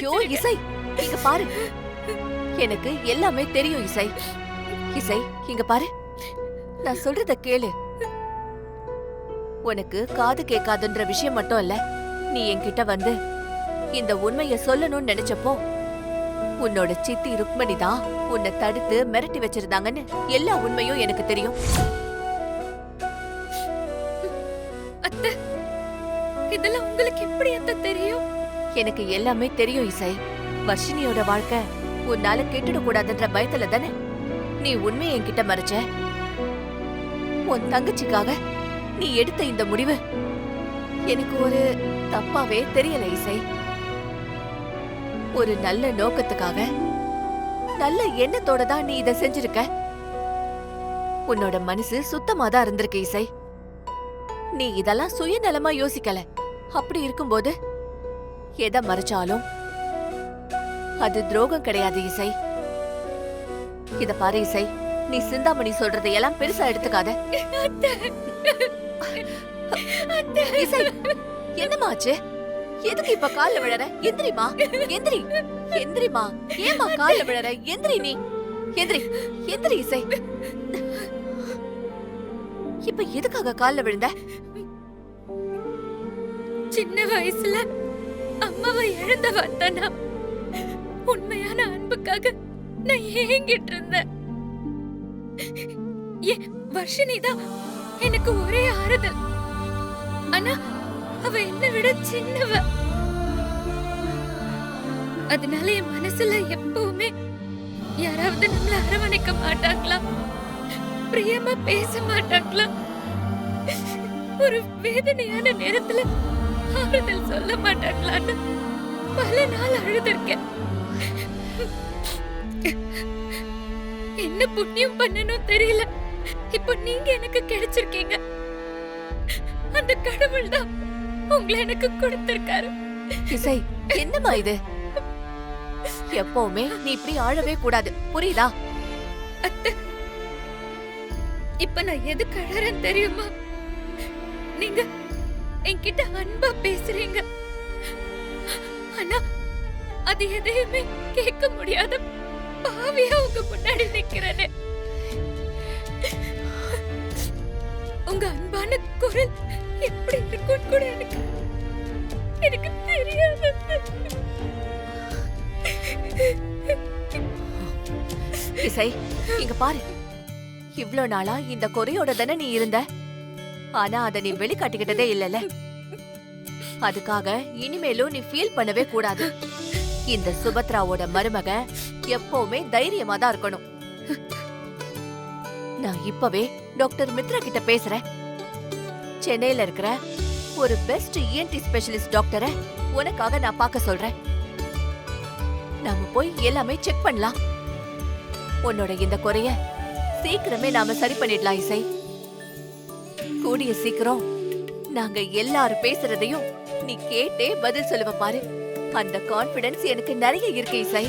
ஐயோ இசை, இங்க பாரு, எனக்கு எல்லாமே தெரியும் இசை. இசை இங்க பாரு, நான் சொல்றத கேளு. உனக்கு காது கேட்காதுன்ற விஷயம் மட்டும் இல்ல, நீ என்கிட்ட வந்து இந்த உண்மைய சொல்லணும்னு நினைச்சப்போ உன்னோட சித்தி ருக்மணி தான் உன்னை தடுத்து மிரட்டி வச்சிருந்தாங்கன்னு எல்லா உண்மையும் எனக்கு தெரியும். அத்தை, இதெல்லாம் உங்களுக்கு எப்படி அத்தை தெரியும்? எனக்கு எல்லாமே தெரியும் இசை. வர்ஷினியோட வாழ்க்கை உன்னால கெட்டுட கூடாதுன்ற பயத்துல தானே நீ உண்மையை என்கிட்ட மறைச்ச. உன் தங்கச்சிக்காக நீ எடுத்த இந்த முடிவு எனக்கு ஒரு தப்பாவே தெரியல இசை. ஒரு நல்ல நோக்கத்துக்காக, நல்ல எண்ணத்தோட தான் நீ இத செஞ்சிருக்க. உன்னோட மனசு சுத்தமா தான் இருந்திருக்கு இசை. நீ இதெல்லாம் சுயநலமா யோசிக்கல. அப்படி இருக்கும்போது எதை மறைச்சாலும் அது துரோகம் கிடையாது இசை. இத பாரு இசை, நீ சிந்தாமணி சொல்றதையெல்லாம் பெருசா எடுத்துக்காத. இசை, என்னமா ஆச்சு? எதுக்கு இப்ப கால்ல விழற? எந்திரிமா, எந்திரி, எந்திரிமா. ஏமா கால்ல விழற? எந்திரி, நீ எந்திரி, எந்திரி இசை. இப்ப எதுக்காக கால்ல விழுந்த? சின்ன வயசுல அம்மாவை இழந்த வந்தனா உண்மையான அன்புக்காக நான் ஏங்கிட்டு இருந்தேன். வர்ஷினி தான் எனக்கு ஒரே ஆறுதல். ஆனா அவ என்னை விட சின்னவ. அதனால என் மனசுல எப்பவுமே யாராவது நம்மள அரவணைக்க மாட்டாங்களா, பிரியமா பேச மாட்டாங்களா, ஒரு வேதனையான நேரத்துல ஆறுதல் சொல்ல மாட்டாங்களான்னு பல நாள் அழுதுருக்கேன். என்ன புண்ணியம் பண்ணணும் தெரியல, இப்ப நீங்க எனக்கு கிடைச்சிருக்கீங்க. அந்த கடவுள் தான் உங்களை எனக்கு கொடுத்திருக்காரு. இசை, என்னமா இது? எப்பவுமே நீ இப்படி ஆழவே கூடாது, புரியுதா? அத்தை, இப்ப நான் எதுக்கு அழறேன் தெரியுமா? நீங்க என்கிட்ட அன்பா பேசுறீங்க, ஆனா அது எதையுமே கேட்க முடியாத பாவியா உங்க முன்னாடி நிக்கிறேனே. உங்க அன்பான குரல் எப்படி இருக்கும் கூட எனக்கு தெரியாது. இசை, இங்க பாரு, இவ்ளோ நாளா இந்த குறையோட தானே நீ இருந்த. ஆனா அத நீ வெளிக்காட்டிக்கிட்டதே இல்லல. அதுக்காக இனிமேலும் நீ ஃபீல் பண்ணவே கூடாது. இந்த சுபத்ராவோட மருமக எப்பவுமே தைரியமா தான் இருக்கணும். நான் இப்பவே டாக்டர் மித்ரா கிட்ட பேசுறேன். சென்னையில இருக்கிற ஒரு பெஸ்ட் இஎன்டி ஸ்பெஷலிஸ்ட் டாக்டரை உனக்காக நான் பார்க்க சொல்றேன். நாம போய் எல்லாமே செக் பண்ணலாம். உன்னோட இந்த குறைய சீக்கிரமே நாம சரி பண்ணிடலாம் இசை. கூடிய சீக்கிரம் நாங்க எல்லாரும் பேசுறதையும் நீ கேட்டே பதில் சொல்லுவ பாரு. அந்த கான்ஃபிடன்ஸ் எனக்கு நிறைய இருக்கு இசை.